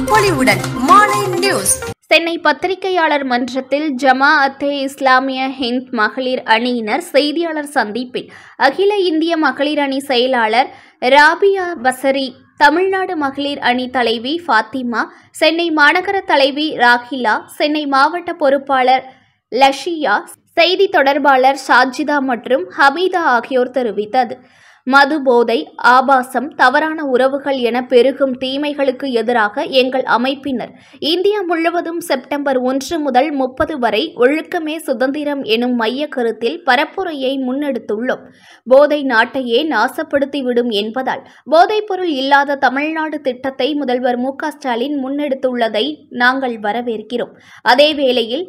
பொலிவுடன் மாலை நியூஸ். சென்னை பத்திரிகையாளர் மன்றத்தில் ஜமாஅத்தே இஸ்லாமிய ஹிந்த் மகளிர் அணியினர் செய்தியாளர் சந்திப்பில் அகில இந்திய மகளிர் அணி செயலாளர் ராபியா பசரி, தமிழ்நாடு மகளிர் அணி தலைவி ஃபாத்திமா, சென்னை மாநகர தலைவி ராகிலா, சென்னை மாவட்ட பொறுப்பாளர் லஷியா, செய்தி தொடர்பாளர் சாஜிதா மற்றும் ஹமீதா ஆகியோர் தெரிவித்தது. மது போதை, ஆபாசம், தவறான உறவுகள் என பெருகும் தீமைகளுக்கு எதிராக எங்கள் அமைப்பினர் இந்தியா முழுவதும் செப்டம்பர் 1 முதல் 30 வரை ஒழுக்கமே சுதந்திரம் எனும் மைய கருத்தில் பரப்புரையை முன்னெடுத்துள்ளோம். போதை நாட்டையே நாசப்படுத்திவிடும் என்பதால் போதைப்பொருள் இல்லாத தமிழ்நாடு திட்டத்தை முதல்வர் மு.க.ஸ்டாலின் முன்னெடுத்துள்ளதை நாங்கள் வரவேற்கிறோம். அதேவேளையில்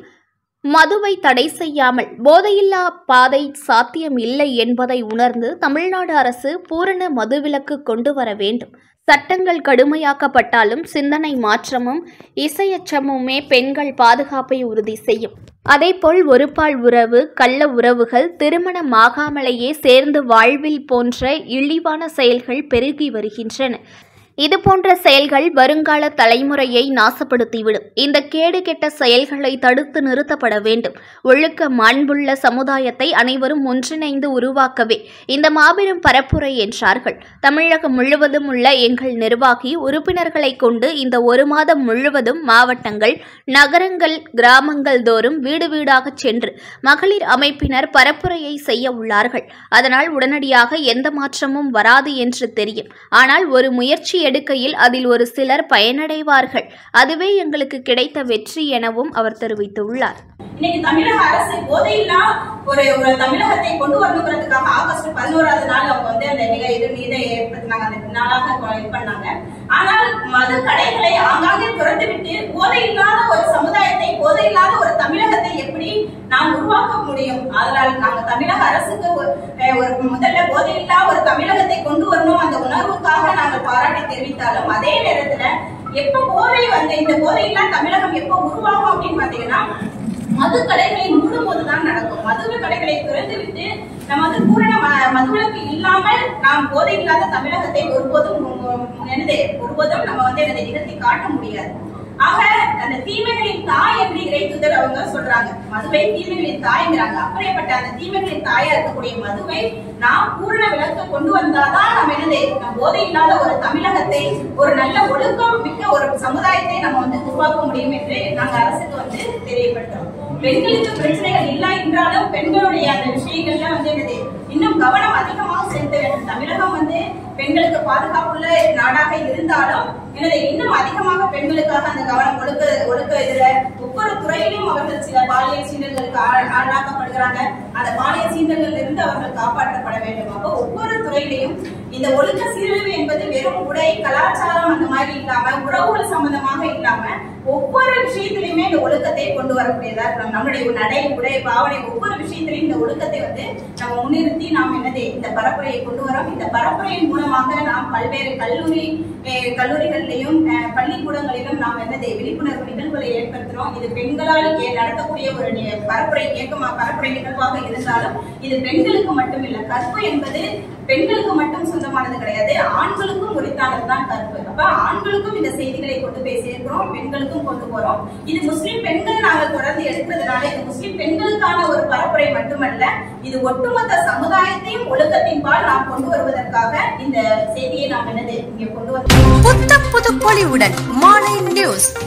மதுவை தடை செய்யாமல் போதையில்லா பாதை சாத்தியம் இல்லை என்பதை உணர்ந்து தமிழ்நாடு அரசு பூரண மதுவிலக்கு கொண்டு வர வேண்டும். சட்டங்கள் கடுமையாக்கப்பட்டாலும் சிந்தனை மாற்றமும் இசையச்சமுமே பெண்கள் பாதுகாப்பை உறுதி செய்யும். அதேபோல் ஒருபால் உறவு, கள்ள உறவுகள், திருமணமாகாமலேயே சேர்ந்து வாழ்வில் போன்ற இழிவான செயல்கள் பெருகி வருகின்றன. இதுபோன்ற செயல்கள் வருங்கால தலைமுறையை நாசப்படுத்திவிடும். இந்த கேடு கெட்ட செயல்களை தடுத்து நிறுத்தப்பட வேண்டும். ஒழுக்க மாண்புள்ள சமுதாயத்தை அனைவரும் ஒன்றிணைந்து உருவாக்கவே இந்த மாபெரும் பரப்புரை என்றார்கள். தமிழகம் முழுவதும் உள்ள எங்கள் நிர்வாகி உறுப்பினர்களை கொண்டு இந்த 1 மாதம் முழுவதும் மாவட்டங்கள், நகரங்கள், கிராமங்கள் தோறும் வீடு வீடாக சென்று மகளிர் அமைப்பினர் பரப்புரையை செய்ய உள்ளார்கள். அதனால் உடனடியாக எந்த மாற்றமும் வராது என்று தெரியும். ஆனால் ஒரு முயற்சி எடுக்கையில் அதில் ஒரு சிலர் பயனடைவார்கள். அதுவே எங்களுக்கு கிடைத்த வெற்றி எனவும் அவர் தெரிவித்துள்ளார். இன்னைக்கு தமிழக அரசு போதையில்லா ஒரு தமிழகத்தை கொண்டு வரணுங்கிறதுக்காக ஆகஸ்ட் 11ஆவது நாள் அவங்க வந்து அந்த இதை ஏற்படுத்தினாங்க. அந்த நாளாக இது பண்ணாங்க. ஆனால் மது கடைகளை ஆங்காங்கே திறந்துவிட்டு போதையில்லாத ஒரு சமுதாயத்தை, போதையில்லாத ஒரு தமிழகத்தை எப்படி நாம் உருவாக்க முடியும்? அதனால் நாங்க தமிழக அரசுக்கு ஒரு முதல்ல போதையில்லா ஒரு தமிழகத்தை கொண்டு வரணும் அந்த உணர்வுக்காக நாங்கள் பாராட்டி தெரிவித்தாலும், அதே நேரத்துல எப்ப போதை இந்த போதையில்லா தமிழகம் எப்ப உருவாகும் அப்படின்னு பாத்தீங்கன்னா மது கடைகளை மூடும் போதுதான் நடக்கும். மது கடைகளை திறந்து விட்டு நம்ம வந்து பூரண மதுவிலக்கு இல்லாமல் நாம் போதை இல்லாத தமிழகத்தை ஒருபோதும் நம்ம வந்து நிகழ்த்தி காட்ட முடியாது. ஆக அந்த தீமைகளின் தாய் என்று இறைத்துதர் அவங்க சொல்றாங்க. மதுவை தீமைகளின் தாய்ங்கிறாங்க. அப்படிப்பட்ட அந்த தீமைகளின் தாயா இருக்கக்கூடிய மதுவை நாம் பூரண விலக்கு கொண்டு வந்தாதான் நம்ம போதை இல்லாத ஒரு தமிழகத்தை, ஒரு நல்ல ஒழுக்கம் மிக்க ஒரு சமுதாயத்தை நம்ம வந்து உருவாக்க முடியும் என்று நாங்க அரசுக்கு வந்து தெரியப்படுத்துறோம். பெண்களுக்கு பிரச்சனைகள் இல்லை என்றாலும் பெண்களுடைய அந்த விஷயங்கள்ல வந்து இன்னும் கவனம் அதிகமாக செலுத்த வேண்டும். தமிழகம் வந்து பெண்களுக்கு பாதுகாப்புள்ள நாடாக இருந்தாலும் இன்னும் அதிகமாக பெண்களுக்காக அந்த கவனம் ஒழுக்க இதுல ஒவ்வொரு துறையிலும் அவர்கள் சில பாலியல் சீண்டல்களுக்கு ஆளாக்கப்படுகிறாங்க. அந்த பாலியல் சீண்டல்கள் இருந்து அவர்கள் காப்பாற்றப்பட வேண்டும். அப்போ ஒவ்வொரு துறையிலையும் இந்த ஒழுக்க சீரழிவு என்பது வெறும் உடை, கலாச்சாரம் அந்த மாதிரி இல்லாம, உறவுகள் சம்பந்தமாக இல்லாம ஒவ்வொரு விஷயத்திலுமே இந்த ஒழுக்கத்தை கொண்டு வரக்கூடியதா இருக்கணும். நம்மளுடைய நடை, உடை, பாவனை ஒவ்வொரு விஷயத்திலையும் இந்த ஒழுக்கத்தை வந்து நம்ம முன்னிறுத்தி நாம் இந்த பரப்புரையை கொண்டு வரோம். இந்த பரப்புரையின் மூலமாக நாம் பல்வேறு கல்லூரிகளிலும் பள்ளிக்கூடங்களிலும் நாம் விழிப்புணர்வு நிகழ்வுகளை ஏற்படுத்துறோம். இது பெண்களால் நடத்தக்கூடிய ஒரு பரப்புரை நிகழ்வாக இருந்தாலும் இது பெண்களுக்கு மட்டும் இல்ல. கற்பு என்பது பெண்களுக்கு மட்டும் சொந்தமானது கிடையாது, ஆண்களுக்கும் உரித்தானதுதான் கற்பு. அப்ப ஆண்களுக்கும் இந்த செய்திகளை கொண்டு போய் சேர்க்கிறோம், பெண்களுக்கும் கொண்டு போறோம். இது முஸ்லிம் பெண்கள் நாங்கள் தொடர்ந்து எடுக்கிறதுனால இது முஸ்லிம் பெண்களுக்கான ஒரு பரப்புரை மட்டுமல்ல, இது ஒட்டுமொத்த சமுதாயத்தையும் ஒழுக்கத்தின் பால் நாம் கொண்டு வருவதற்காக இந்த செய்தியை நாம் இங்கே கொண்டு வந்தோம். புத்த புது பொலிவுடன் மாலை நியூஸ்.